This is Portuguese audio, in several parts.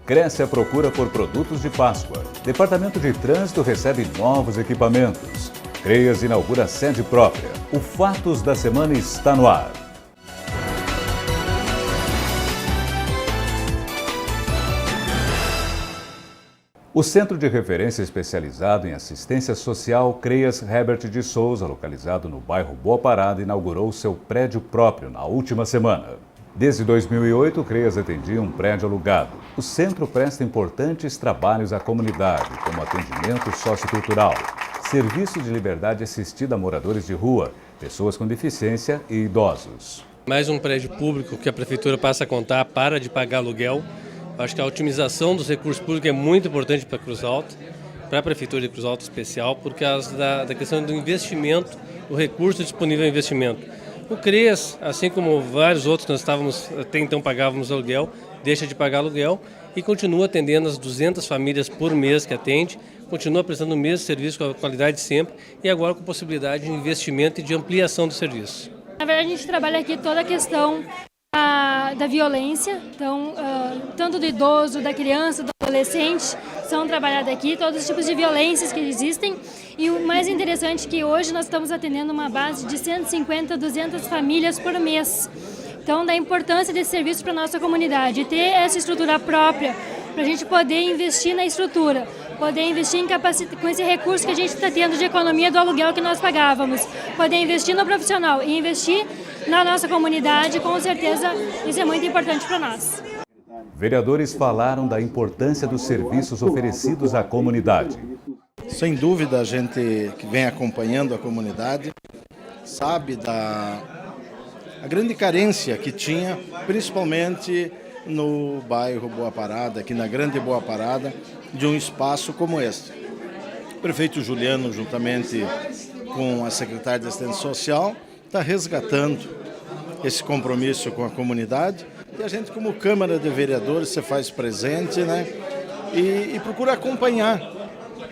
Cresce a procura por produtos de Páscoa. Departamento de Trânsito recebe novos equipamentos. CREAS inaugura sede própria. O Fatos da Semana está no ar. O Centro de Referência Especializado em Assistência Social CREAS Herbert de Souza, localizado no bairro Boa Parada, inaugurou seu prédio próprio na última semana. Desde 2008, o CREAS atendia um prédio alugado. O centro presta importantes trabalhos à comunidade, como atendimento sociocultural, serviço de liberdade assistida a moradores de rua, pessoas com deficiência e idosos. Mais um prédio público que a Prefeitura passa a contar, para de pagar aluguel. Acho que a otimização dos recursos públicos é muito importante para Cruz Alta, para a Prefeitura de Cruz Alta especial, por causa da questão do investimento, do recurso disponível ao investimento. O CREAS, assim como vários outros que nós até então pagávamos aluguel, deixa de pagar aluguel e continua atendendo as 200 famílias por mês que atende, continua prestando o mesmo serviço com a qualidade sempre e agora com possibilidade de investimento e de ampliação do serviço. Na verdade, a gente trabalha aqui toda a questão da violência, então, tanto do idoso, da criança, do adolescente, são trabalhados aqui, todos os tipos de violências que existem. E o mais interessante é que hoje nós estamos atendendo uma base de 150 a 200 famílias por mês. Então, da importância desse serviço para a nossa comunidade, ter essa estrutura própria, para a gente poder investir na estrutura, poder investir em com esse recurso que a gente está tendo de economia do aluguel que nós pagávamos, poder investir no profissional e investir na nossa comunidade, com certeza isso é muito importante para nós. Vereadores falaram da importância dos serviços oferecidos à comunidade. Sem dúvida, a gente que vem acompanhando a comunidade sabe a grande carência que tinha, principalmente no bairro Boa Parada, aqui na Grande Boa Parada, de um espaço como este. O prefeito Juliano, juntamente com a secretária de Assistência Social, está resgatando esse compromisso com a comunidade e a gente, como Câmara de Vereadores, se faz presente, né? E procura acompanhar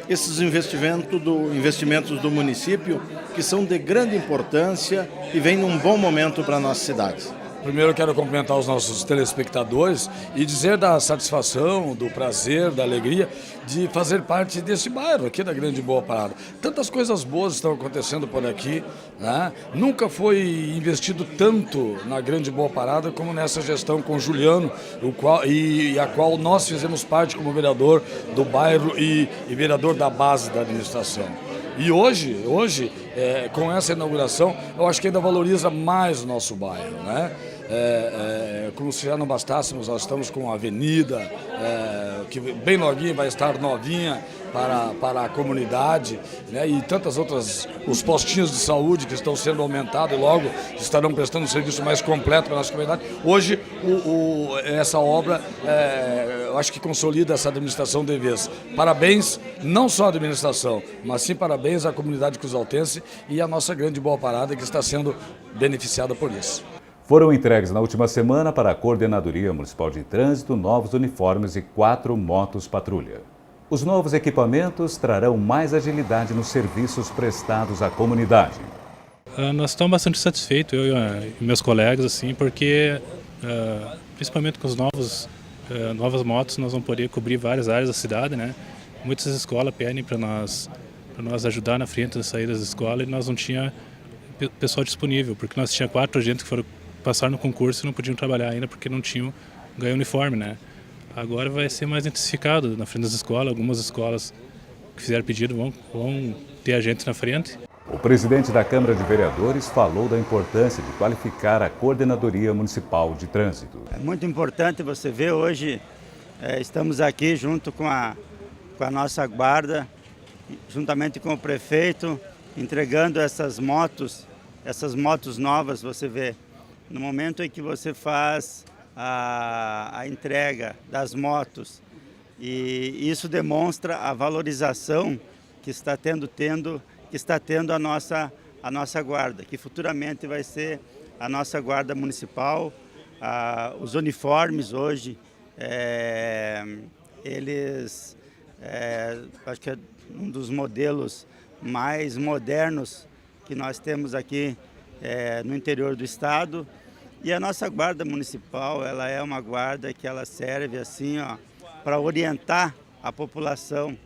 esses investimentos do município, que são de grande importância e vêm num bom momento para a nossa cidade. Primeiro eu quero cumprimentar os nossos telespectadores e dizer da satisfação, do prazer, da alegria de fazer parte desse bairro aqui da Grande Boa Parada. Tantas coisas boas estão acontecendo por aqui, né? Nunca foi investido tanto na Grande Boa Parada como nessa gestão com o Juliano, a qual nós fizemos parte como vereador do bairro e vereador da base da administração. E hoje, com essa inauguração, eu acho que ainda valoriza mais o nosso bairro, né? Como se já não bastássemos, nós estamos com uma avenida que bem loguinha vai estar novinha para a comunidade, né? E tantas outras, os postinhos de saúde que estão sendo aumentados e logo estarão prestando um serviço mais completo para a nossa comunidade. Hoje, essa obra, eu acho que consolida essa administração de vez. Parabéns, não só à administração, mas sim parabéns à comunidade cruzaltense e à nossa Grande Boa Parada, que está sendo beneficiada por isso. Foram entregues na última semana para a Coordenadoria Municipal de Trânsito novos uniformes e 4 motos patrulha. Os novos equipamentos trarão mais agilidade nos serviços prestados à comunidade. Nós estamos bastante satisfeitos, eu e meus colegas, assim, porque principalmente com as novas motos nós vamos poder cobrir várias áreas da cidade, né? Muitas escolas pedem para nós ajudar na frente das saídas da escola e nós não tinha pessoal disponível, porque nós tínhamos 4 agentes que passaram no concurso e não podiam trabalhar ainda porque não tinham ganho uniforme, né? Agora vai ser mais intensificado na frente das escolas. Algumas escolas que fizeram pedido vão ter agentes na frente. O presidente da Câmara de Vereadores falou da importância de qualificar a Coordenadoria Municipal de Trânsito. É muito importante você ver hoje, estamos aqui junto com a nossa guarda, juntamente com o prefeito, entregando essas motos novas, você vê. No momento em que você faz a entrega das motos, e isso demonstra a valorização que está tendo a nossa guarda, que futuramente vai ser a nossa guarda municipal, os uniformes hoje, eles, acho que é um dos modelos mais modernos que nós temos aqui no interior do estado. E a nossa guarda municipal, ela é uma guarda que ela serve assim, para orientar a população.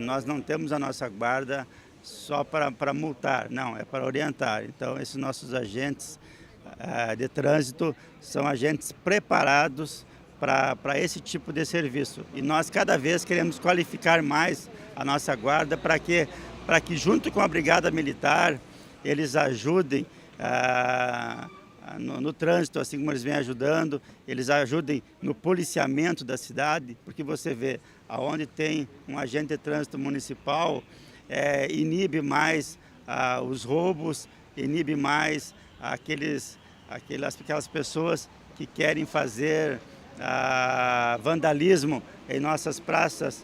Nós não temos a nossa guarda só para multar, não, é para orientar. Então, esses nossos agentes de trânsito são agentes preparados para esse tipo de serviço. E nós cada vez queremos qualificar mais a nossa guarda para que junto com a Brigada Militar eles ajudem no trânsito, assim como eles vêm ajudando, eles ajudem no policiamento da cidade, porque você vê, aonde tem um agente de trânsito municipal, inibe mais os roubos, inibe mais aquelas pessoas que querem fazer vandalismo em nossas praças,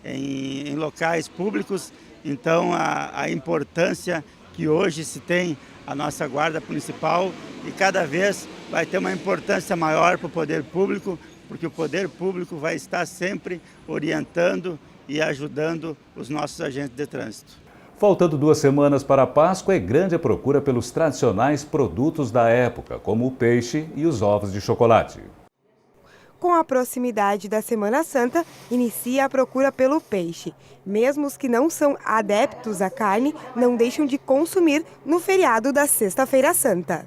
em locais públicos. Então, a importância que hoje se tem a nossa guarda municipal, e cada vez vai ter uma importância maior para o poder público, porque o poder público vai estar sempre orientando e ajudando os nossos agentes de trânsito. Faltando 2 semanas para a Páscoa, é grande a procura pelos tradicionais produtos da época, como o peixe e os ovos de chocolate. Com a proximidade da Semana Santa, inicia a procura pelo peixe. Mesmo os que não são adeptos à carne, não deixam de consumir no feriado da Sexta-feira Santa.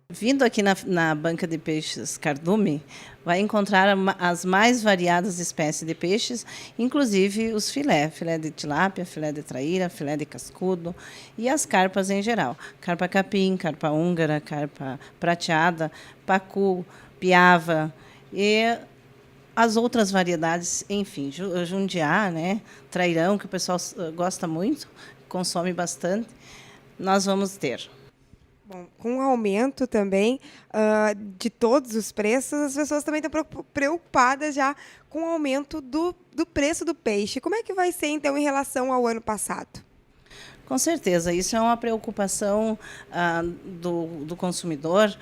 Vindo aqui na banca de peixes Cardume, vai encontrar as mais variadas espécies de peixes, inclusive os filé de tilápia, filé de traíra, filé de cascudo e as carpas em geral. Carpa capim, carpa húngara, carpa prateada, pacu, piava e as outras variedades, enfim, jundiá, né, trairão, que o pessoal gosta muito, consome bastante, nós vamos ter. Bom, com o aumento também de todos os preços, as pessoas também estão preocupadas já com o aumento do preço do peixe. Como é que vai ser, então, em relação ao ano passado? Com certeza, isso é uma preocupação do consumidor,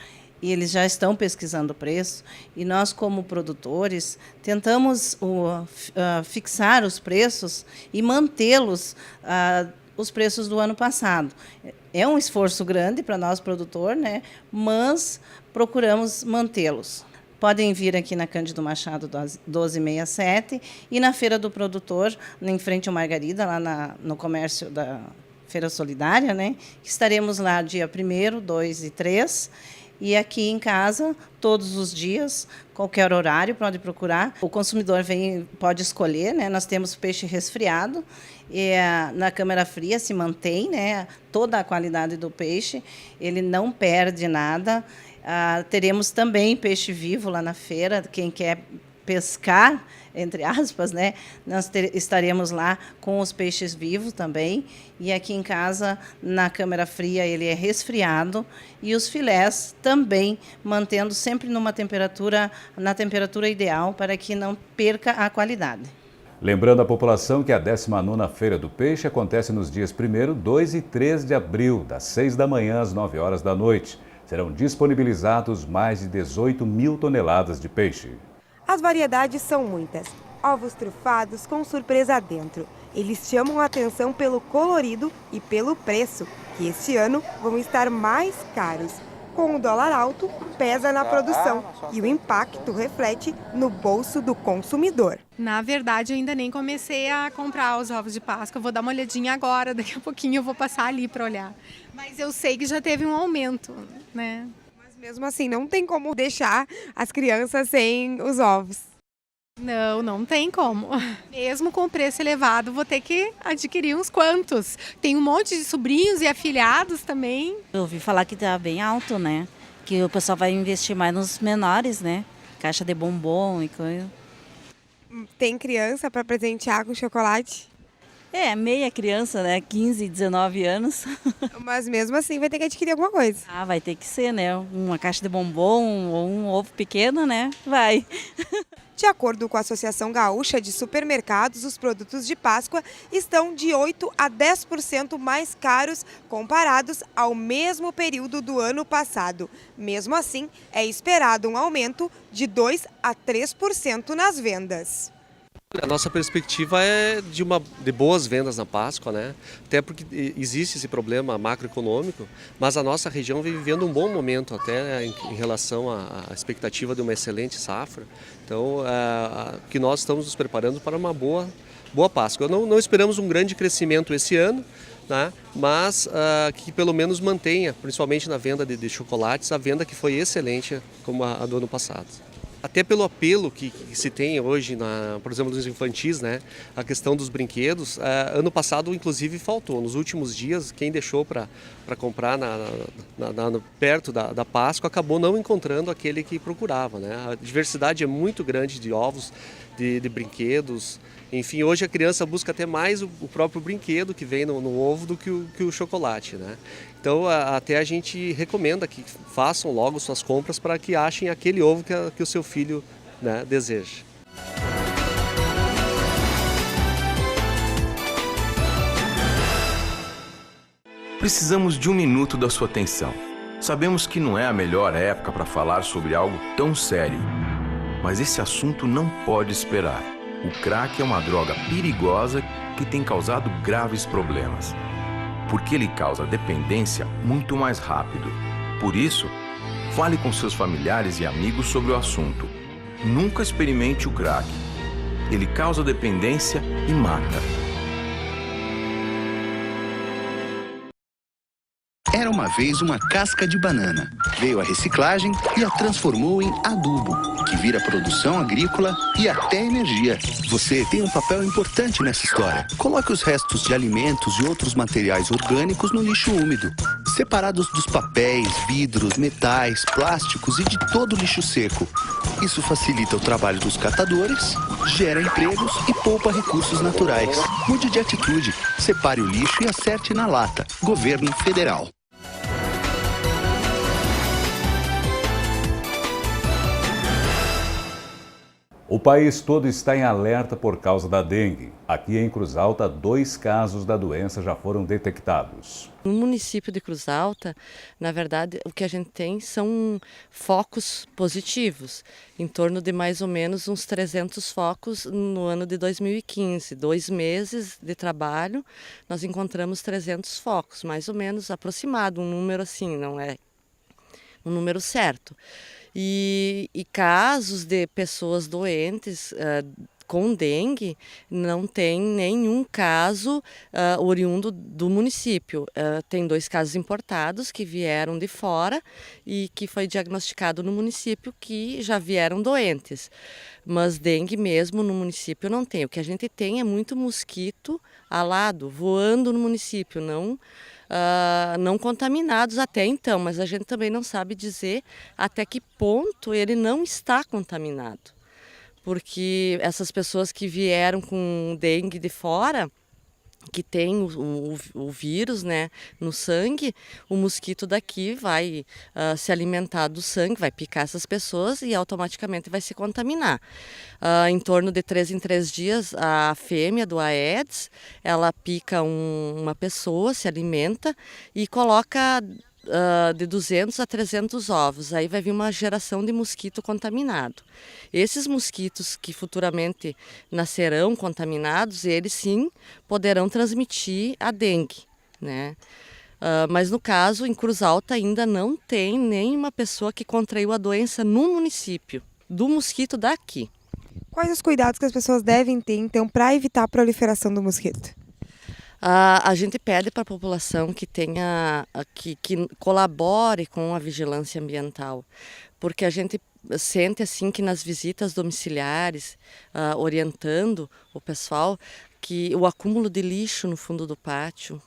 e eles já estão pesquisando o preço, e nós, como produtores, tentamos fixar os preços e mantê-los os preços do ano passado. É um esforço grande para nós, produtor, né? Mas procuramos mantê-los. Podem vir aqui na Cândido Machado 1267 e na Feira do Produtor, em frente ao Margarida, lá no comércio da Feira Solidária, né? Estaremos lá dia 1º, 2 e 3. E aqui em casa, todos os dias, qualquer horário, pode procurar. O consumidor pode escolher, né? Nós temos peixe resfriado, e na câmara fria se mantém, né, toda a qualidade do peixe, ele não perde nada. Teremos também peixe vivo lá na feira, quem quer pescar, entre aspas, né? Nós estaremos lá com os peixes vivos também. E aqui em casa, na câmara fria, ele é resfriado. E os filés também, mantendo sempre na temperatura ideal, para que não perca a qualidade. Lembrando a população que a 19ª Feira do Peixe acontece nos dias 1º, 2 e 3 de abril, das 6 da manhã às 9 horas da noite. Serão disponibilizados mais de 18 mil toneladas de peixe. As variedades são muitas. Ovos trufados com surpresa dentro. Eles chamam a atenção pelo colorido e pelo preço, que este ano vão estar mais caros. Com o dólar alto, pesa na produção e o impacto reflete no bolso do consumidor. Na verdade, eu ainda nem comecei a comprar os ovos de Páscoa. Eu vou dar uma olhadinha agora, daqui a pouquinho eu vou passar ali para olhar. Mas eu sei que já teve um aumento, né? Mesmo assim, não tem como deixar as crianças sem os ovos. Não tem como. Mesmo com o preço elevado, vou ter que adquirir uns quantos. Tem um monte de sobrinhos e afilhados também. Eu ouvi falar que tá bem alto, né? Que o pessoal vai investir mais nos menores, né? Caixa de bombom e coisa. Tem criança para presentear com chocolate? É, meia criança, né? 15, 19 anos. Mas mesmo assim vai ter que adquirir alguma coisa. Ah, vai ter que ser, né? Uma caixa de bombom ou um ovo pequeno, né? Vai. De acordo com a Associação Gaúcha de Supermercados, os produtos de Páscoa estão de 8 a 10% mais caros comparados ao mesmo período do ano passado. Mesmo assim, é esperado um aumento de 2 a 3% nas vendas. A nossa perspectiva é de boas vendas na Páscoa, né? Até porque existe esse problema macroeconômico, mas a nossa região vem vivendo um bom momento até em relação à expectativa de uma excelente safra. Então, que nós estamos nos preparando para uma boa Páscoa. Não esperamos um grande crescimento esse ano, né? Mas que pelo menos mantenha, principalmente na venda de chocolates, a venda que foi excelente como a do ano passado. Até pelo apelo que se tem hoje, por exemplo, nos infantis, né? A questão dos brinquedos. Ano passado, inclusive, faltou. Nos últimos dias, quem deixou para comprar perto da Páscoa acabou não encontrando aquele que procurava, né? A diversidade é muito grande de ovos, de brinquedos. Enfim, hoje a criança busca até mais o próprio brinquedo que vem no ovo do que o chocolate, né? Então, até a gente recomenda que façam logo suas compras para que achem aquele ovo que o seu filho, né, deseja. Precisamos de um minuto da sua atenção. Sabemos que não é a melhor época para falar sobre algo tão sério, mas esse assunto não pode esperar. O crack é uma droga perigosa que tem causado graves problemas, porque ele causa dependência muito mais rápido. Por isso, fale com seus familiares e amigos sobre o assunto. Nunca experimente o crack. Ele causa dependência e mata. Era uma vez uma casca de banana. Veio a reciclagem e a transformou em adubo, que vira produção agrícola e até energia. Você tem um papel importante nessa história. Coloque os restos de alimentos e outros materiais orgânicos no lixo úmido, separados dos papéis, vidros, metais, plásticos e de todo o lixo seco. Isso facilita o trabalho dos catadores, gera empregos e poupa recursos naturais. Mude de atitude, separe o lixo e acerte na lata. Governo Federal. O país todo está em alerta por causa da dengue. Aqui em Cruz Alta, 2 casos da doença já foram detectados. No município de Cruz Alta, na verdade, o que a gente tem são focos positivos, em torno de mais ou menos uns 300 focos no ano de 2015. 2 meses de trabalho, nós encontramos 300 focos, mais ou menos aproximado, um número assim, não é um número certo. E casos de pessoas doentes com dengue, não tem nenhum caso oriundo do município. Tem 2 casos importados que vieram de fora e que foi diagnosticado no município que já vieram doentes. Mas dengue mesmo no município não tem. O que a gente tem é muito mosquito alado, voando no município, não contaminados até então, mas a gente também não sabe dizer até que ponto ele não está contaminado. Porque essas pessoas que vieram com dengue de fora, que tem o vírus, né, no sangue, o mosquito daqui vai se alimentar do sangue, vai picar essas pessoas e automaticamente vai se contaminar. Em torno de 3 em 3 dias, a fêmea do Aedes, ela pica uma pessoa, se alimenta e coloca de 200 a 300 ovos. Aí vai vir uma geração de mosquito contaminado. Esses mosquitos que futuramente nascerão contaminados, eles sim poderão transmitir a dengue, né? Mas no caso, em Cruz Alta ainda não tem nenhuma pessoa que contraiu a doença no município, do mosquito daqui. Quais os cuidados que as pessoas devem ter, então, para evitar a proliferação do mosquito? A gente pede para a população que colabore com a vigilância ambiental, porque a gente sente assim que nas visitas domiciliares, orientando o pessoal, que o acúmulo de lixo no fundo do pátio,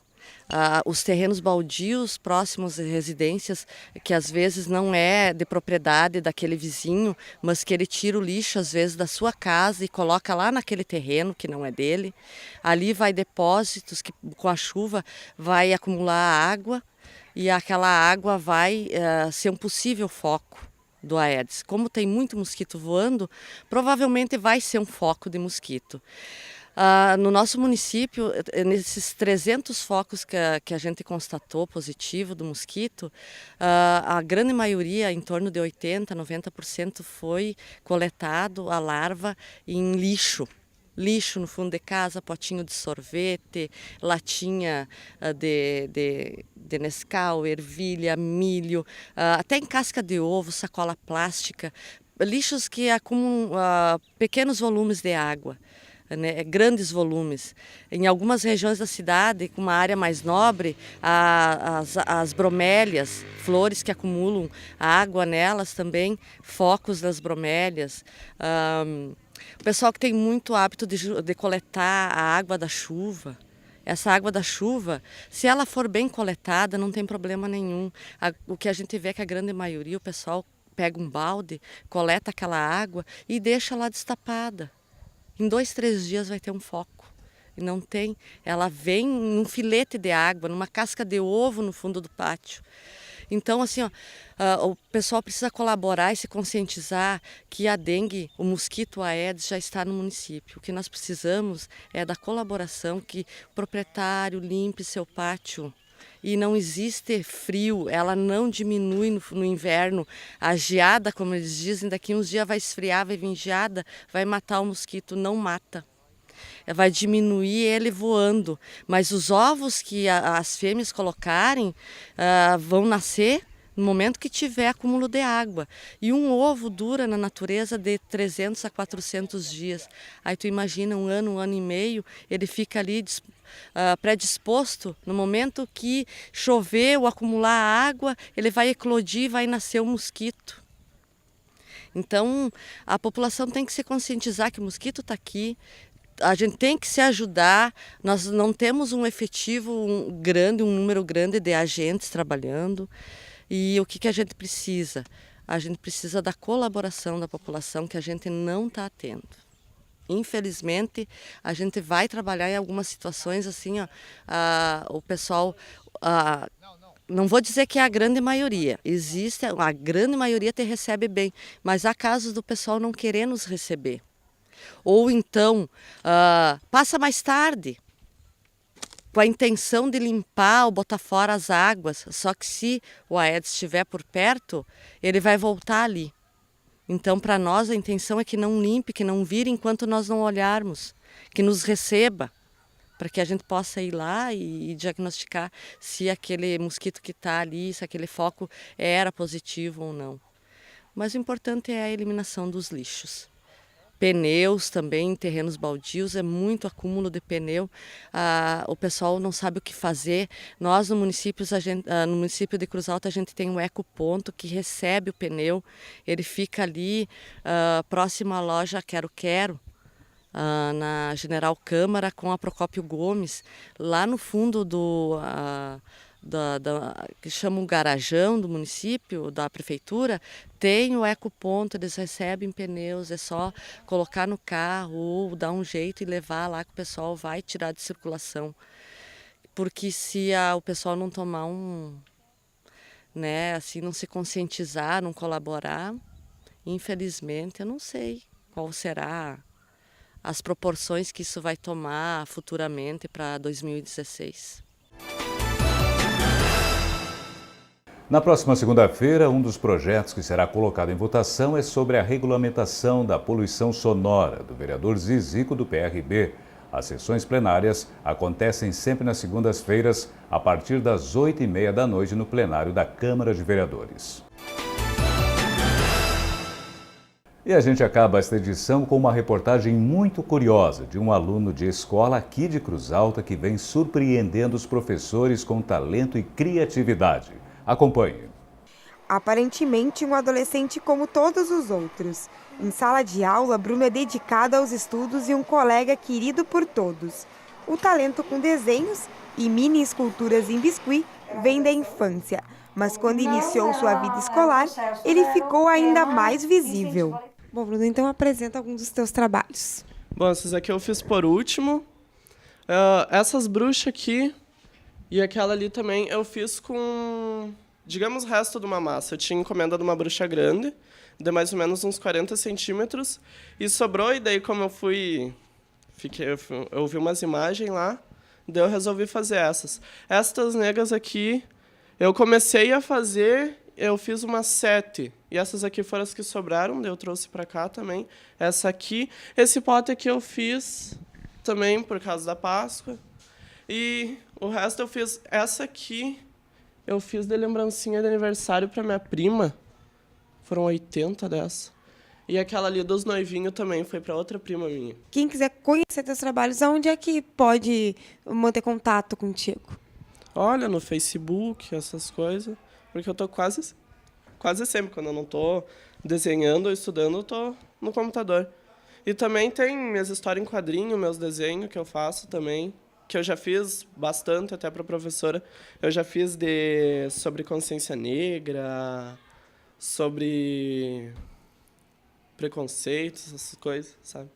Os terrenos baldios próximos de residências, que às vezes não é de propriedade daquele vizinho, mas que ele tira o lixo às vezes da sua casa e coloca lá naquele terreno que não é dele. Ali vai depósitos que com a chuva vai acumular água e aquela água vai ser um possível foco do Aedes. Como tem muito mosquito voando, provavelmente vai ser um foco de mosquito. No nosso município, nesses 300 focos que a gente constatou positivo do mosquito, a grande maioria, em torno de 80%, 90%, foi coletado a larva em lixo. Lixo no fundo de casa, potinho de sorvete, latinha de Nescau, ervilha, milho, até em casca de ovo, sacola plástica, lixos que acumulam pequenos volumes de água. Né, grandes volumes. Em algumas regiões da cidade, com uma área mais nobre, as bromélias, flores que acumulam água nelas também, focos das bromélias. O pessoal que tem muito hábito de coletar a água da chuva, essa água da chuva, se ela for bem coletada, não tem problema nenhum. O que a gente vê é que a grande maioria, o pessoal pega um balde, coleta aquela água e deixa lá destapada. Em 2, 3 dias vai ter um foco. E não tem. Ela vem num filete de água, numa casca de ovo no fundo do pátio. Então, assim, o pessoal precisa colaborar e se conscientizar que a dengue, o mosquito Aedes, já está no município. O que nós precisamos é da colaboração, que o proprietário limpe seu pátio. E não existe frio, ela não diminui no inverno. A geada, como eles dizem, daqui uns dias vai esfriar, vai vir geada, vai matar o mosquito, não mata. Vai diminuir ele voando, mas os ovos que as fêmeas colocarem vão nascer no momento que tiver acúmulo de água. E um ovo dura na natureza de 300 a 400 dias. Aí tu imagina um ano e meio, ele fica ali predisposto, no momento que chover ou acumular água, ele vai eclodir e vai nascer o mosquito. Então, a população tem que se conscientizar que o mosquito está aqui, a gente tem que se ajudar, nós não temos um efetivo grande, um número grande de agentes trabalhando, e o que a gente precisa? A gente precisa da colaboração da população que a gente não está tendo. Infelizmente, a gente vai trabalhar em algumas situações assim, o pessoal, não vou dizer que é a grande maioria, a grande maioria te recebe bem, mas há casos do pessoal não querer nos receber. Ou então, passa mais tarde, com a intenção de limpar ou botar fora as águas, só que se o Aedes estiver por perto, ele vai voltar ali. Então, para nós, a intenção é que não limpe, que não vire enquanto nós não olharmos, que nos receba, para que a gente possa ir lá e diagnosticar se aquele mosquito que está ali, se aquele foco era positivo ou não. Mas o importante é a eliminação dos lixos. Pneus também, em terrenos baldios, é muito acúmulo de pneu. O pessoal não sabe o que fazer. Nós, no município de Cruz Alta, a gente tem um ecoponto que recebe o pneu. Ele fica ali, próximo à loja Quero Quero, na General Câmara, com a Procópio Gomes, lá no fundo que chama o garajão do município, da prefeitura, tem o ecoponto, eles recebem pneus, é só colocar no carro ou dar um jeito e levar lá que o pessoal vai tirar de circulação. Porque se o pessoal não tomar não se conscientizar, não colaborar, infelizmente, eu não sei qual será as proporções que isso vai tomar futuramente para 2016. Na próxima segunda-feira, um dos projetos que será colocado em votação é sobre a regulamentação da poluição sonora, do vereador Zizico, do PRB. As sessões plenárias acontecem sempre nas segundas-feiras, a partir das 8h30 da noite, no plenário da Câmara de Vereadores. E a gente acaba esta edição com uma reportagem muito curiosa de um aluno de escola aqui de Cruz Alta que vem surpreendendo os professores com talento e criatividade. Acompanhe. Aparentemente, um adolescente como todos os outros. Em sala de aula, Bruno é dedicado aos estudos e um colega querido por todos. O talento com desenhos e mini esculturas em biscuit vem da infância, mas quando iniciou sua vida escolar, ele ficou ainda mais visível. Bom, Bruno, então apresenta alguns dos teus trabalhos. Bom, essas aqui eu fiz por último. Essas bruxas aqui e aquela ali também eu fiz com, digamos, o resto de uma massa. Eu tinha encomenda de uma bruxa grande, de mais ou menos uns 40 centímetros, e sobrou, e daí como eu vi umas imagens lá, daí eu resolvi fazer essas. Estas negras aqui, eu comecei a fazer, eu fiz umas 7, e essas aqui foram as que sobraram, daí eu trouxe para cá também. Essa aqui, esse pote aqui eu fiz também por causa da Páscoa, e o resto eu fiz. Essa aqui, eu fiz de lembrancinha de aniversário para minha prima, foram 80 dessa. E aquela ali dos noivinhos também foi para outra prima minha. Quem quiser conhecer teus trabalhos, aonde é que pode manter contato contigo? Olha, no Facebook, essas coisas, porque eu tô quase sempre, quando eu não tô desenhando ou estudando, eu tô no computador. E também tem minhas histórias em quadrinho, meus desenhos que eu faço também, que eu já fiz bastante até para professora. Eu já fiz sobre consciência negra, sobre preconceitos, essas coisas, sabe?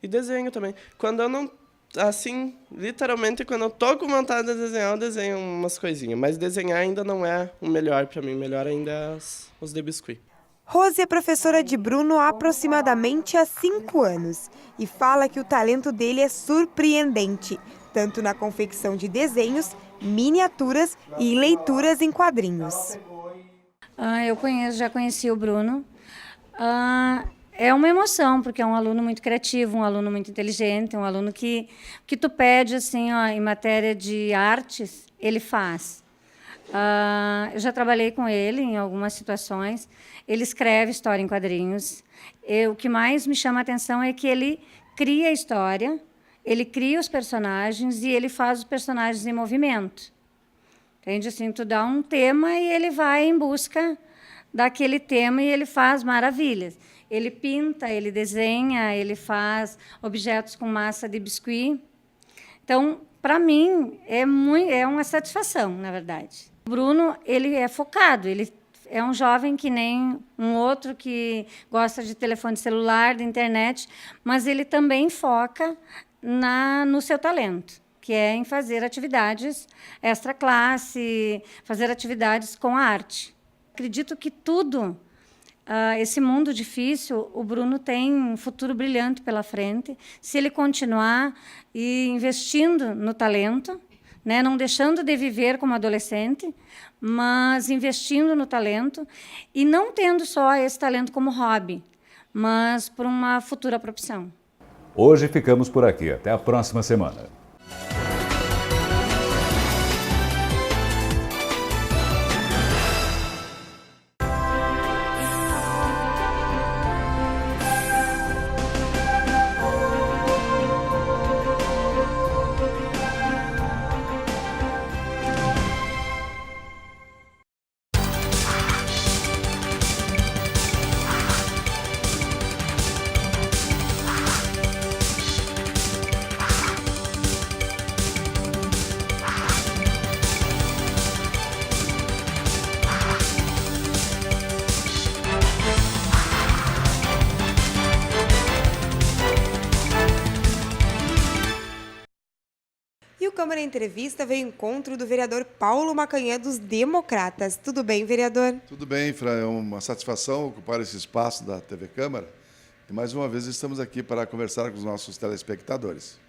E desenho também. Quando eu não, assim, literalmente, quando eu tô com vontade de desenhar, eu desenho umas coisinhas. Mas desenhar ainda não é o melhor para mim. O melhor ainda é os de biscuit. Rose é professora de Bruno há aproximadamente 5 anos e fala que o talento dele é surpreendente, tanto na confecção de desenhos, miniaturas e leituras em quadrinhos. Eu já conheci o Bruno. É uma emoção, porque é um aluno muito criativo, um aluno muito inteligente, um aluno que tu pede, assim, ó, em matéria de artes, ele faz. Eu já trabalhei com ele em algumas situações. Ele escreve história em quadrinhos. O que mais me chama a atenção é que ele cria a história, ele cria os personagens e ele faz os personagens em movimento. Entende? Assim, tu dá um tema e ele vai em busca daquele tema e ele faz maravilhas. Ele pinta, ele desenha, ele faz objetos com massa de biscuit. Então, para mim, é uma satisfação, na verdade. O Bruno, ele é focado, ele é um jovem que nem um outro que gosta de telefone celular, de internet, mas ele também foca no seu talento, que é em fazer atividades extra classe, fazer atividades com a arte. Acredito que esse mundo difícil, o Bruno tem um futuro brilhante pela frente, se ele continuar investindo no talento, né, não deixando de viver como adolescente, mas investindo no talento e não tendo só esse talento como hobby, mas por uma futura profissão. Hoje ficamos por aqui. Até a próxima semana. Câmara Entrevista veio ao encontro do vereador Paulo Macanhã dos Democratas. Tudo bem, vereador? Tudo bem, Fran. É uma satisfação ocupar esse espaço da TV Câmara. E mais uma vez estamos aqui para conversar com os nossos telespectadores.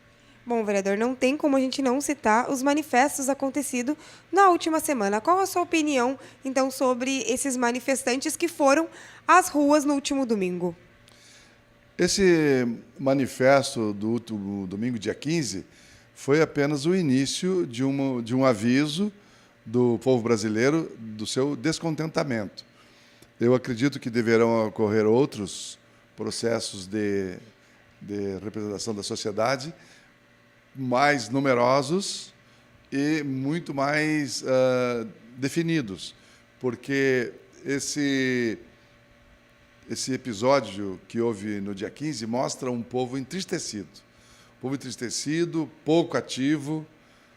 Bom, vereador, não tem como a gente não citar os manifestos acontecidos na última semana. Qual a sua opinião, então, sobre esses manifestantes que foram às ruas no último domingo? Esse manifesto do último domingo, dia 15, foi apenas o início de um aviso do povo brasileiro do seu descontentamento. Eu acredito que deverão ocorrer outros processos de representação da sociedade mais numerosos e muito mais definidos, porque esse episódio que houve no dia 15 mostra um povo entristecido, povo entristecido, pouco ativo,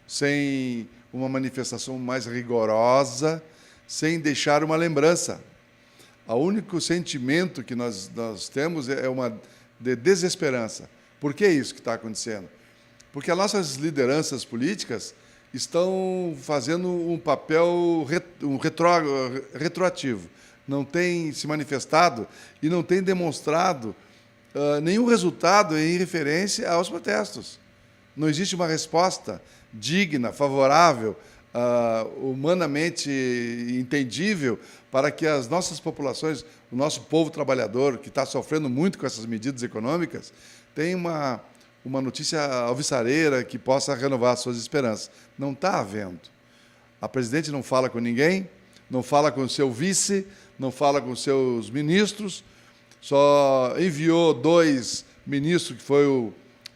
sem uma manifestação mais rigorosa, sem deixar uma lembrança. O único sentimento que nós temos é uma de desesperança. Por que isso que está acontecendo? Porque as nossas lideranças políticas estão fazendo um papel retroativo. Não tem se manifestado e não tem demonstrado nenhum resultado em referência aos protestos. Não existe uma resposta digna, favorável, humanamente entendível para que as nossas populações, o nosso povo trabalhador, que está sofrendo muito com essas medidas econômicas, tenha uma notícia alvissareira que possa renovar suas esperanças. Não está havendo. A presidente não fala com ninguém, não fala com o seu vice, não fala com os seus ministros, só enviou 2 ministros, que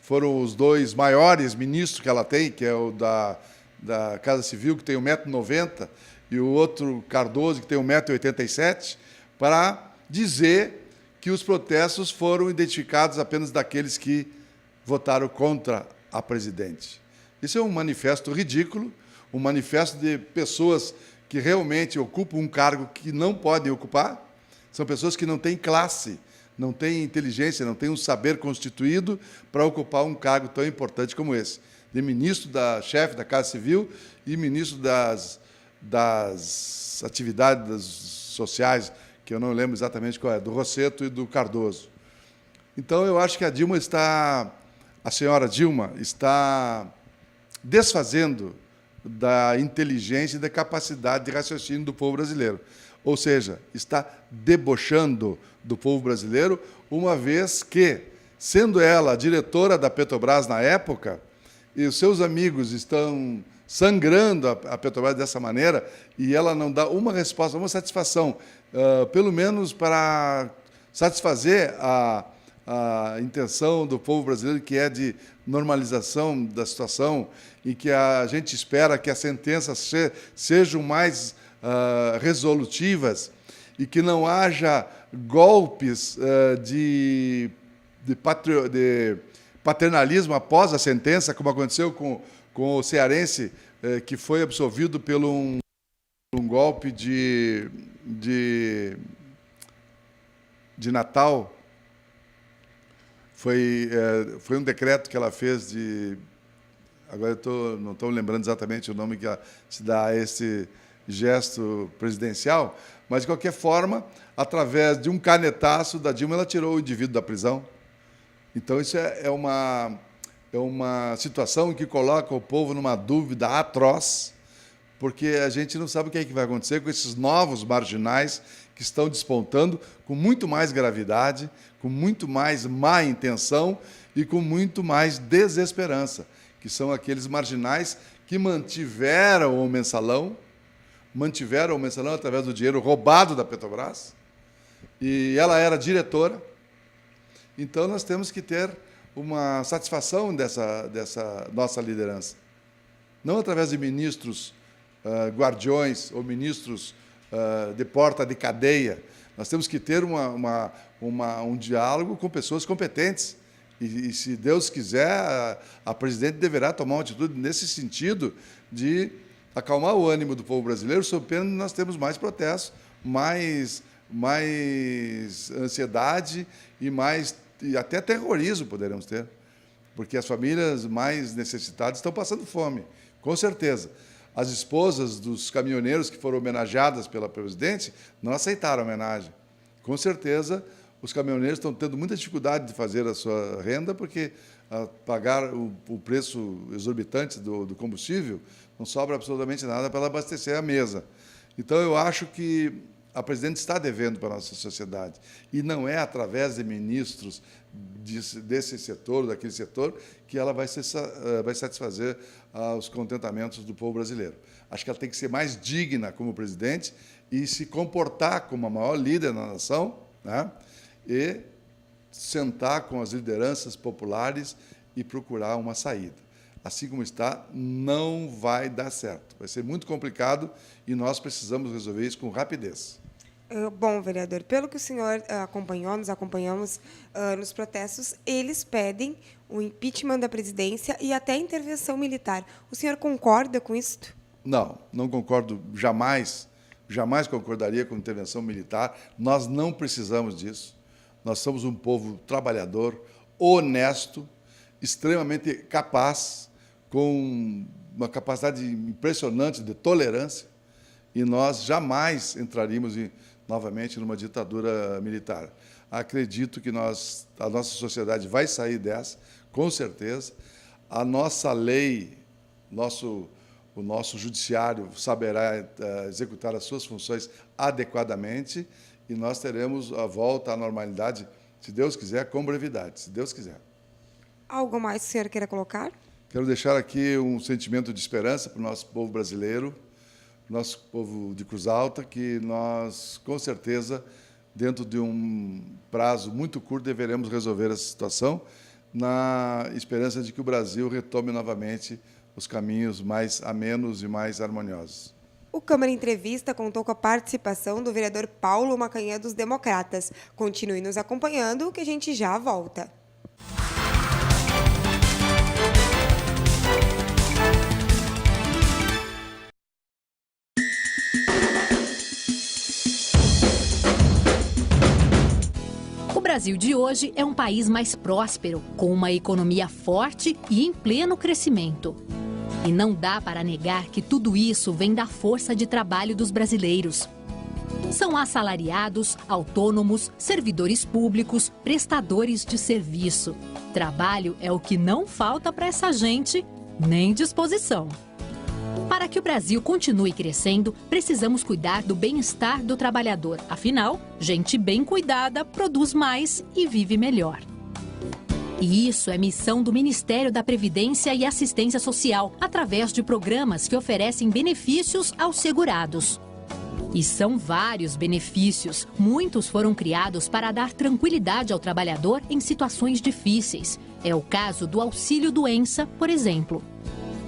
foram os 2 maiores ministros que ela tem, que é o da Casa Civil, que tem 1,90 m, e o outro, Cardoso, que tem 1,87 m, para dizer que os protestos foram identificados apenas daqueles que votaram contra a presidente. Isso é um manifesto ridículo, um manifesto de pessoas que realmente ocupam um cargo que não podem ocupar, são pessoas que não têm classe, não têm inteligência, não têm um saber constituído para ocupar um cargo tão importante como esse, de ministro chefe da Casa Civil e ministro das atividades sociais, que eu não lembro exatamente qual é, do Rosseto e do Cardoso. Então, eu acho que a senhora Dilma está desfazendo da inteligência e da capacidade de raciocínio do povo brasileiro. Ou seja, está debochando do povo brasileiro, uma vez que, sendo ela a diretora da Petrobras na época, e os seus amigos estão sangrando a Petrobras dessa maneira, e ela não dá uma resposta, uma satisfação, pelo menos para satisfazer a intenção do povo brasileiro, que é de normalização da situação, e que a gente espera que as sentenças sejam mais resolutivas e que não haja golpes de paternalismo após a sentença, como aconteceu com o cearense, que foi absolvido pelo um golpe de Natal. Foi um decreto que ela fez de... Agora não estou lembrando exatamente o nome que se dá a esse gesto presidencial, mas, de qualquer forma, através de um canetaço da Dilma, ela tirou o indivíduo da prisão. Então, isso é uma situação que coloca o povo numa dúvida atroz, porque a gente não sabe o que é que vai acontecer com esses novos marginais que estão despontando com muito mais gravidade, com muito mais má intenção e com muito mais desesperança, que são aqueles marginais que mantiveram o mensalão através do dinheiro roubado da Petrobras, e ela era diretora. Então, nós temos que ter uma satisfação dessa nossa liderança. Não através de ministros guardiões ou ministros de porta de cadeia. Nós temos que ter um diálogo com pessoas competentes. E, se Deus quiser, a presidente deverá tomar uma atitude nesse sentido de acalmar o ânimo do povo brasileiro, sob pena de nós temos mais protestos, mais ansiedade e até terrorismo poderemos ter, porque as famílias mais necessitadas estão passando fome, com certeza. As esposas dos caminhoneiros que foram homenageadas pela presidente não aceitaram a homenagem. Com certeza, os caminhoneiros estão tendo muita dificuldade de fazer a sua renda, porque pagar o preço exorbitante do combustível, não sobra absolutamente nada para abastecer a mesa. Então, eu acho que a presidente está devendo para a nossa sociedade, e não é através de ministros desse setor, daquele setor, que ela vai satisfazer os contentamentos do povo brasileiro. Acho que ela tem que ser mais digna como presidente e se comportar como a maior líder da nação, né? E sentar com as lideranças populares e procurar uma saída. Assim como está, não vai dar certo. Vai ser muito complicado e nós precisamos resolver isso com rapidez. Bom, vereador, pelo que o senhor acompanhou, nós acompanhamos nos protestos, eles pedem o impeachment da presidência e até a intervenção militar. O senhor concorda com isso? Não, não concordo jamais. Jamais concordaria com intervenção militar. Nós não precisamos disso. Nós somos um povo trabalhador, honesto, extremamente capaz, com uma capacidade impressionante de tolerância, e nós jamais entraríamos novamente numa ditadura militar. Acredito que a nossa sociedade vai sair dessa, com certeza. A nossa lei, o nosso judiciário saberá executar as suas funções adequadamente, e nós teremos a volta à normalidade, se Deus quiser, com brevidade, se Deus quiser. Algo mais que o senhor queira colocar? Quero deixar aqui um sentimento de esperança para o nosso povo brasileiro, nosso povo de Cruz Alta, que nós, com certeza, dentro de um prazo muito curto, deveremos resolver essa situação, na esperança de que o Brasil retome novamente os caminhos mais amenos e mais harmoniosos. O Câmara Entrevista contou com a participação do vereador Paulo Macanhã dos Democratas. Continue nos acompanhando, que a gente já volta. O Brasil de hoje é um país mais próspero, com uma economia forte e em pleno crescimento. E não dá para negar que tudo isso vem da força de trabalho dos brasileiros. São assalariados, autônomos, servidores públicos, prestadores de serviço. Trabalho é o que não falta para essa gente, nem disposição. Para que o Brasil continue crescendo, precisamos cuidar do bem-estar do trabalhador. Afinal, gente bem cuidada produz mais e vive melhor. E isso é missão do Ministério da Previdência e Assistência Social, através de programas que oferecem benefícios aos segurados. E são vários benefícios. Muitos foram criados para dar tranquilidade ao trabalhador em situações difíceis. É o caso do auxílio-doença, por exemplo.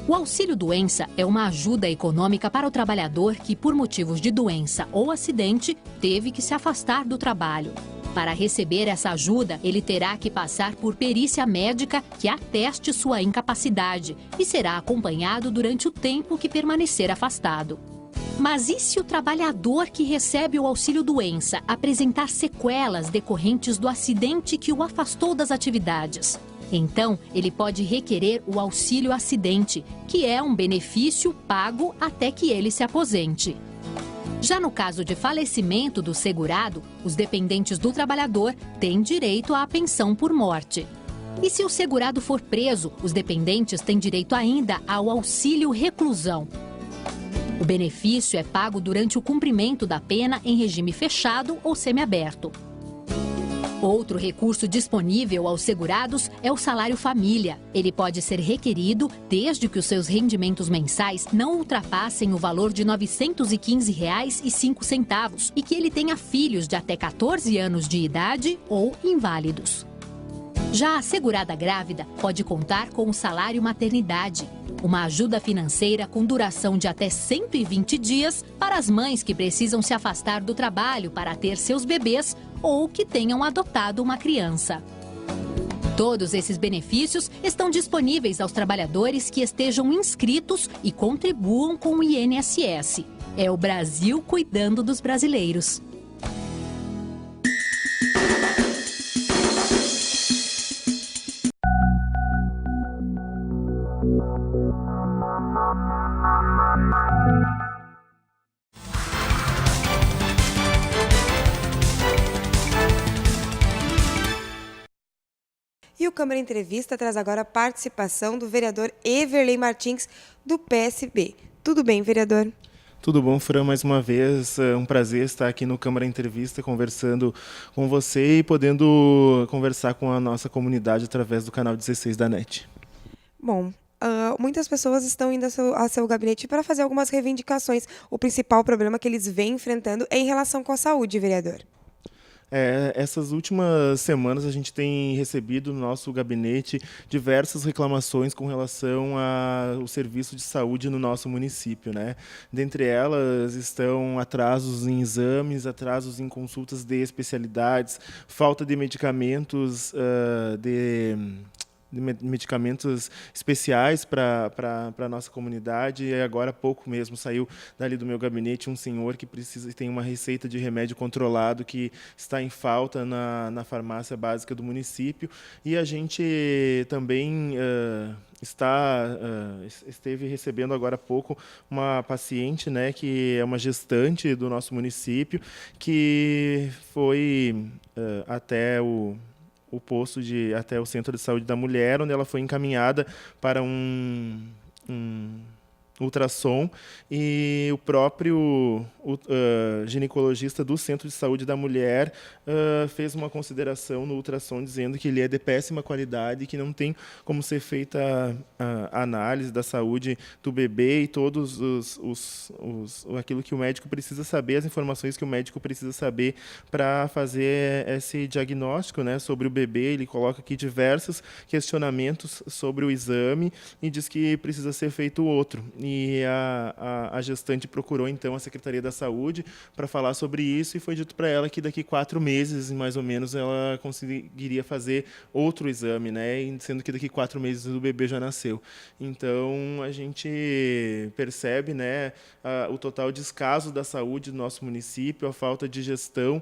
O auxílio-doença é uma ajuda econômica para o trabalhador que, por motivos de doença ou acidente, teve que se afastar do trabalho. Para receber essa ajuda, ele terá que passar por perícia médica que ateste sua incapacidade e será acompanhado durante o tempo que permanecer afastado. Mas e se o trabalhador que recebe o auxílio-doença apresentar sequelas decorrentes do acidente que o afastou das atividades? Então, ele pode requerer o auxílio-acidente, que é um benefício pago até que ele se aposente. Já no caso de falecimento do segurado, os dependentes do trabalhador têm direito à pensão por morte. E se o segurado for preso, os dependentes têm direito ainda ao auxílio-reclusão. O benefício é pago durante o cumprimento da pena em regime fechado ou semiaberto. Outro recurso disponível aos segurados é o salário-família. Ele pode ser requerido desde que os seus rendimentos mensais não ultrapassem o valor de R$ 915,05 e que ele tenha filhos de até 14 anos de idade ou inválidos. Já a segurada grávida pode contar com o salário-maternidade, uma ajuda financeira com duração de até 120 dias para as mães que precisam se afastar do trabalho para ter seus bebês ou que tenham adotado uma criança. Todos esses benefícios estão disponíveis aos trabalhadores que estejam inscritos e contribuam com o INSS. É o Brasil cuidando dos brasileiros. E o Câmara Entrevista traz agora a participação do vereador Everley Martins, do PSB. Tudo bem, vereador? Tudo bom, Fran? Mais uma vez, é um prazer estar aqui no Câmara Entrevista, conversando com você e podendo conversar com a nossa comunidade através do canal 16 da NET. Bom, muitas pessoas estão indo ao seu gabinete para fazer algumas reivindicações. O principal problema que eles vêm enfrentando é em relação com a saúde, vereador. Essas últimas semanas a gente tem recebido no nosso gabinete diversas reclamações com relação ao serviço de saúde no nosso município, né? Dentre elas estão atrasos em exames, atrasos em consultas de especialidades, falta de medicamentos medicamentos especiais para a nossa comunidade. E agora há pouco mesmo saiu dali do meu gabinete um senhor que tem uma receita de remédio controlado que está em falta na farmácia básica do município. E a gente também esteve recebendo agora há pouco uma paciente, né, que é uma gestante do nosso município, que foi até o até o Centro de Saúde da Mulher, onde ela foi encaminhada para um ultrassom, e o próprio ginecologista do Centro de Saúde da Mulher fez uma consideração no ultrassom dizendo que ele é de péssima qualidade e que não tem como ser feita a análise da saúde do bebê e todos aquilo que o médico precisa saber, as informações que o médico precisa saber para fazer esse diagnóstico, né, sobre o bebê. Ele coloca aqui diversos questionamentos sobre o exame e diz que precisa ser feito outro. E a gestante procurou, então, a Secretaria da Saúde para falar sobre isso, e foi dito para ela que daqui 4 meses, mais ou menos, ela conseguiria fazer outro exame, né? Sendo que daqui 4 meses o bebê já nasceu. Então, a gente percebe, né, o total descaso da saúde do nosso município, a falta de gestão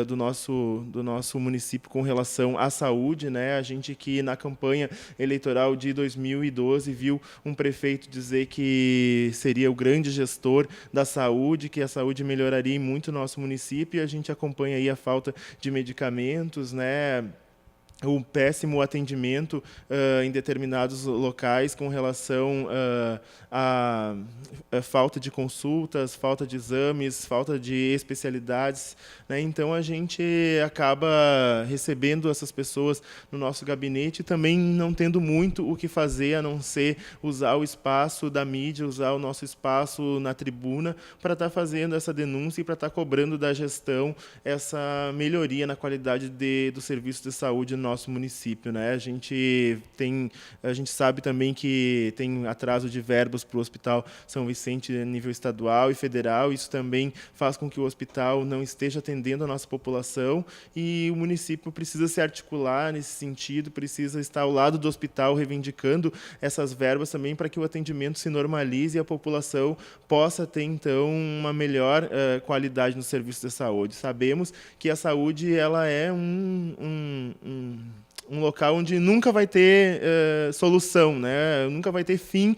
do nosso município com relação à saúde, né? A gente que na campanha eleitoral de 2012 viu um prefeito dizer que seria o grande gestor da saúde, que a saúde melhoraria muito no nosso município, e a gente acompanha aí a falta de medicamentos, né? O péssimo atendimento em determinados locais com relação à falta de consultas, falta de exames, falta de especialidades, né? Então, a gente acaba recebendo essas pessoas no nosso gabinete e também não tendo muito o que fazer, a não ser usar o espaço da mídia, usar o nosso espaço na tribuna para estar fazendo essa denúncia e para estar cobrando da gestão essa melhoria na qualidade do serviço de saúde no nosso município, né? A gente sabe também que tem atraso de verbos para o Hospital São Vicente a nível estadual e federal. Isso também faz com que o hospital não esteja atendendo a nossa população, e o município precisa se articular nesse sentido, precisa estar ao lado do hospital reivindicando essas verbas também para que o atendimento se normalize e a população possa ter, então, uma melhor qualidade no serviço de saúde. Sabemos que a saúde ela é um local onde nunca vai ter solução, né? Nunca vai ter fim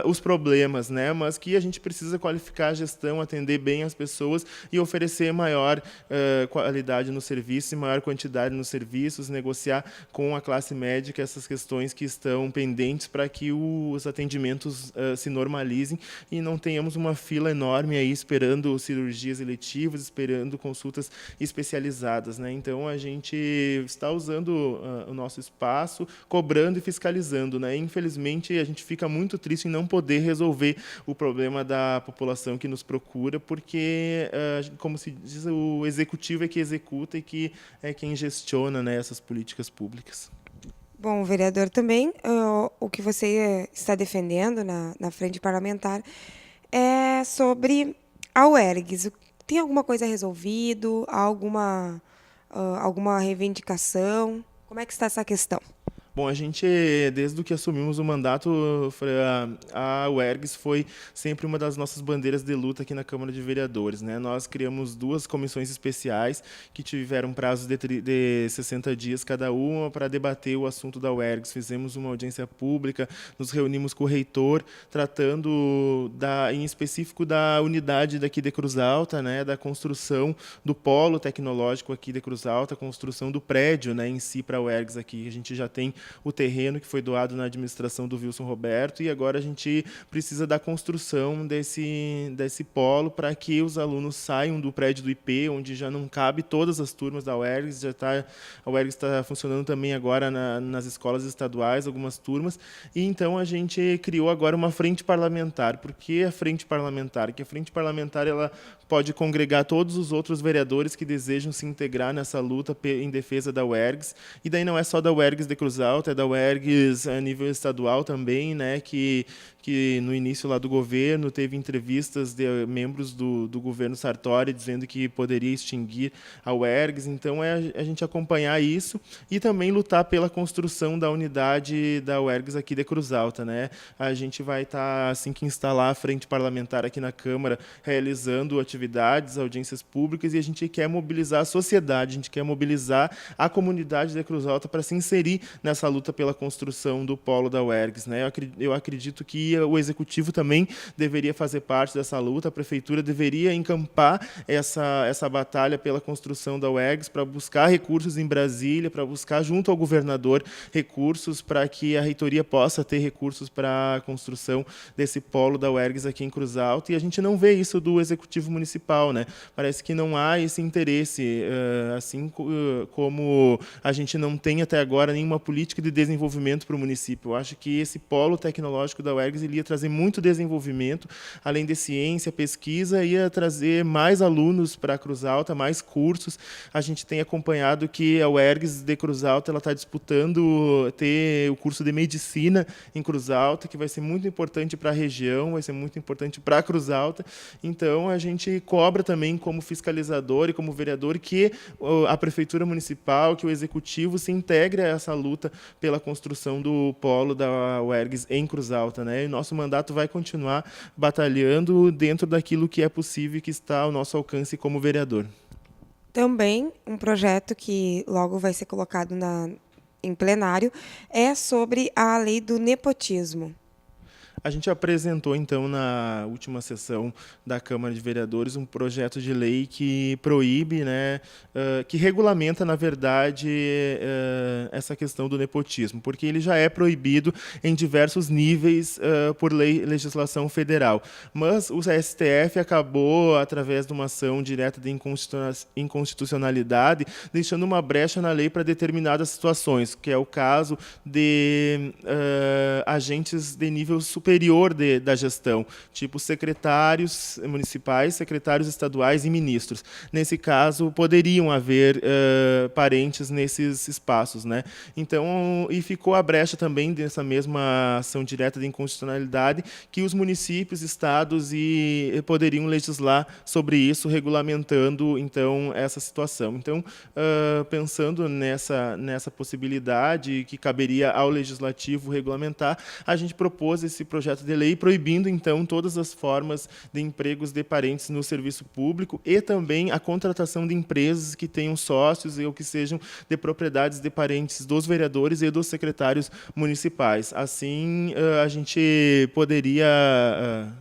os problemas, né? Mas que a gente precisa qualificar a gestão, atender bem as pessoas e oferecer maior qualidade no serviço e maior quantidade nos serviços, negociar com a classe médica essas questões que estão pendentes para que os atendimentos se normalizem e não tenhamos uma fila enorme aí esperando cirurgias eletivas, esperando consultas especializadas, né? Então, a gente está usando o nosso espaço, cobrando e fiscalizando, né? Infelizmente, a gente fica muito triste em não poder resolver o problema da população que nos procura, porque, como se diz, o executivo é que executa e que é quem gestiona, né, essas políticas públicas. Bom, vereador, também o que você está defendendo na frente parlamentar é sobre a UERGS. Tem alguma coisa resolvido? Alguma reivindicação? Como é que está essa questão? Bom, a gente, desde que assumimos o mandato, a UERGS foi sempre uma das nossas bandeiras de luta aqui na Câmara de Vereadores, né? Nós criamos 2 comissões especiais que tiveram prazos de 60 dias cada uma para debater o assunto da UERGS. Fizemos uma audiência pública, nos reunimos com o reitor, tratando em específico da unidade daqui de Cruz Alta, né? Da construção do polo tecnológico aqui de Cruz Alta, a construção do prédio, né, em si para a UERGS aqui. A gente já tem o terreno que foi doado na administração do Wilson Roberto, e agora a gente precisa da construção desse polo para que os alunos saiam do prédio do IP, onde já não cabe todas as turmas da UERGS. A UERGS está funcionando também agora nas escolas estaduais, algumas turmas, e então a gente criou agora uma frente parlamentar. Por que a frente parlamentar? Porque a frente parlamentar ela pode congregar todos os outros vereadores que desejam se integrar nessa luta em defesa da UERGS, e daí não é só da UERGS de Cruz Alta, é da UERGS a nível estadual também, né, que no início lá do governo teve entrevistas de membros do governo Sartori dizendo que poderia extinguir a UERGS. Então é a gente acompanhar isso e também lutar pela construção da unidade da UERGS aqui de Cruz Alta, né? A gente vai estar, assim que instalar a frente parlamentar aqui na Câmara, realizando atividades, audiências públicas, e a gente quer mobilizar a sociedade, a gente quer mobilizar a comunidade de Cruz Alta para se inserir nessa luta pela construção do polo da UERGS, né? Eu acredito que o Executivo também deveria fazer parte dessa luta, a Prefeitura deveria encampar essa batalha pela construção da UERGS, para buscar recursos em Brasília, para buscar junto ao governador recursos para que a reitoria possa ter recursos para a construção desse polo da UERGS aqui em Cruz Alta, e a gente não vê isso do Executivo Municipal, né? Parece que não há esse interesse, assim como a gente não tem até agora nenhuma política de desenvolvimento para o município. Eu acho que esse polo tecnológico da UERGS ele ia trazer muito desenvolvimento, além de ciência, pesquisa, ia trazer mais alunos para a Cruz Alta, mais cursos. A gente tem acompanhado que a UERGS de Cruz Alta está disputando ter o curso de medicina em Cruz Alta, que vai ser muito importante para a região, vai ser muito importante para a Cruz Alta. Então, a gente cobra também, como fiscalizador e como vereador, que a Prefeitura Municipal, que o Executivo se integre a essa luta pela construção do polo da UERGS em Cruz Alta, né? E nosso mandato vai continuar batalhando dentro daquilo que é possível e que está ao nosso alcance como vereador. Também um projeto que logo vai ser colocado em plenário é sobre a lei do nepotismo. A gente apresentou, então, na última sessão da Câmara de Vereadores, um projeto de lei que proíbe, né, que regulamenta, na verdade, essa questão do nepotismo, porque ele já é proibido em diversos níveis por legislação federal. Mas o STF acabou, através de uma ação direta de inconstitucionalidade, deixando uma brecha na lei para determinadas situações, que é o caso de agentes de nível superior da gestão, tipo secretários municipais, secretários estaduais e ministros. Nesse caso, poderiam haver parentes nesses espaços, né? Então, e ficou a brecha também dessa mesma ação direta de inconstitucionalidade, que os municípios, estados poderiam legislar sobre isso, regulamentando, então, essa situação. Então, pensando nessa possibilidade que caberia ao legislativo regulamentar, a gente propôs esse projeto de lei proibindo, então, todas as formas de empregos de parentes no serviço público e também a contratação de empresas que tenham sócios ou que sejam de propriedades de parentes dos vereadores e dos secretários municipais. Assim, a gente poderia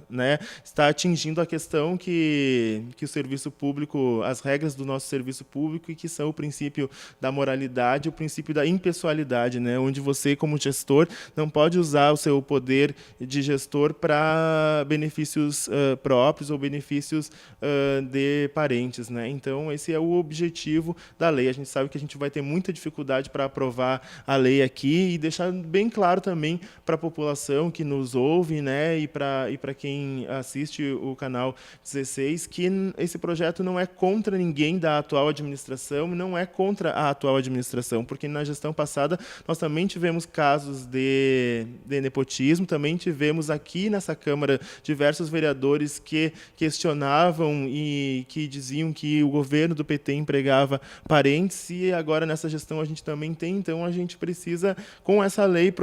né, estar atingindo a questão que o serviço público, as regras do nosso serviço público, e que são o princípio da moralidade, o princípio da impessoalidade, né, onde você, como gestor, não pode usar o seu poder de gestor para benefícios próprios ou benefícios de parentes, né? Então, esse é o objetivo da lei. A gente sabe que a gente vai ter muita dificuldade para aprovar a lei aqui e deixar bem claro também para a população que nos ouve, né, e para quem assiste o canal 16, que esse projeto não é contra ninguém da atual administração, não é contra a atual administração, porque na gestão passada nós também tivemos casos de nepotismo, também tivemos aqui nessa Câmara diversos vereadores que questionavam e que diziam que o governo do PT empregava parentes, e agora nessa gestão a gente também tem. Então a gente precisa, com essa lei,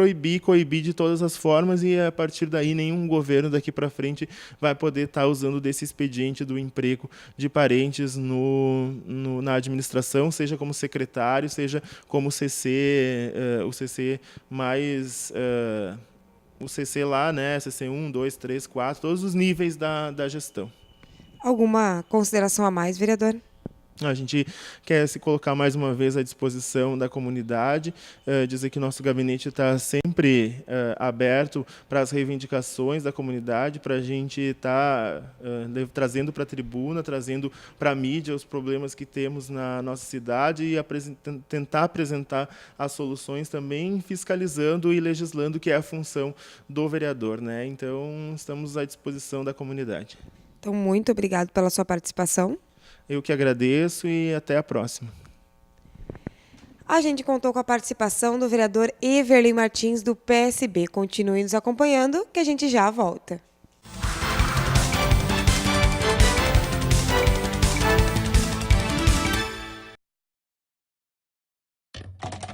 coibir de todas as formas, e a partir daí nenhum governo daqui para frente vai poder estar usando desse expediente do emprego de parentes na administração, seja como secretário, seja como CC, o CC mais... o CC lá, né, CC 1, 2, 3, 4, todos os níveis da gestão. Alguma consideração a mais, vereador? A gente quer se colocar mais uma vez à disposição da comunidade, dizer que nosso gabinete está sempre aberto para as reivindicações da comunidade, para a gente estar trazendo para a tribuna, trazendo para a mídia os problemas que temos na nossa cidade e tentar apresentar as soluções também fiscalizando e legislando, que é a função do vereador, né? Então, estamos à disposição da comunidade. Então, muito obrigado pela sua participação. Eu que agradeço e até a próxima. A gente contou com a participação do vereador Everley Martins, do PSB. Continue nos acompanhando, que a gente já volta.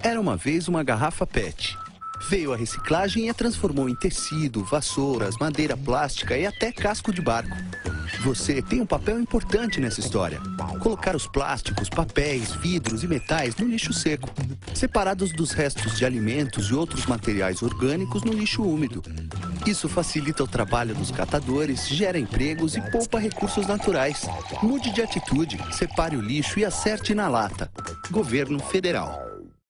Era uma vez uma garrafa PET. Veio a reciclagem e a transformou em tecido, vassouras, madeira plástica e até casco de barco. Você tem um papel importante nessa história. Colocar os plásticos, papéis, vidros e metais no lixo seco, separados dos restos de alimentos e outros materiais orgânicos no lixo úmido. Isso facilita o trabalho dos catadores, gera empregos e poupa recursos naturais. Mude de atitude, separe o lixo e acerte na lata. Governo Federal.